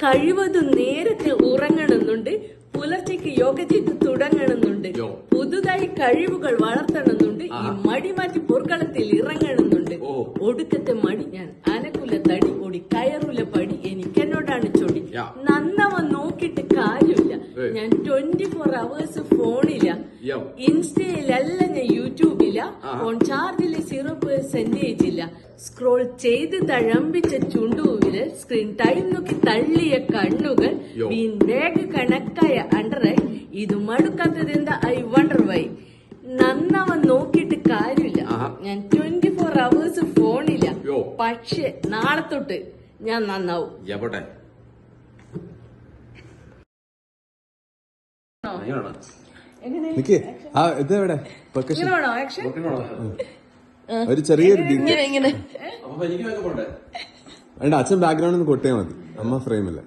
കഴിവതും നേരത്തെ ഉറങ്ങണമെന്നുണ്ട്, പുലർച്ചയ്ക്ക് യോഗ ചെയ്ത് തുടങ്ങണമെന്നുണ്ട്, പുതുതായി കഴിവുകൾ വളർത്തണമെന്നുണ്ട്, ഈ മടി മാറ്റി പൊറുക്കളത്തിൽ ഇറങ്ങണമെന്നുണ്ട്. ഒടുക്കത്തെ മടി ഞാൻ അനക്കുല തടി ഓടി കയറുല പടി എനിക്കെന്നോടാണ് ചൊടി. നന്നവൻ നോക്കിയിട്ട് കാര്യമില്ല, ഞാൻ 24 hours ഫോണില്ല, ഇൻസ്റ്റയിലല്ല, ഞാൻ യൂട്യൂബില്ല, ഫോൺ ചാർജില് 0% ഇല്ല. സ്ക്രോൾ ചെയ്ത് തഴമ്പിച്ച ചുണ്ടുവില്, സ്ക്രീൻ ടൈം നോക്കി തള്ളിയ കണ്ണുകൾ, ബാഗ് കണക്കായ അണ്ടറൈ, ഇത് മടുക്കാത്തതെന്താ ഐ വണ്ടർ വൈ. നന്നവൻ നോക്കിയിട്ട് കാര്യമില്ല, ഞാൻ 24 hours ഫോണില്ല, പക്ഷെ നാളെ തൊട്ട് ഞാൻ നന്നാവും. ഒരു ചെറിയൊരു അച്ഛൻ ബാക്ക്ഗ്രൗണ്ടിൽ നിന്ന് കൊട്ടിയാൽ മതി, അമ്മ ഫ്രെയിമില്ല.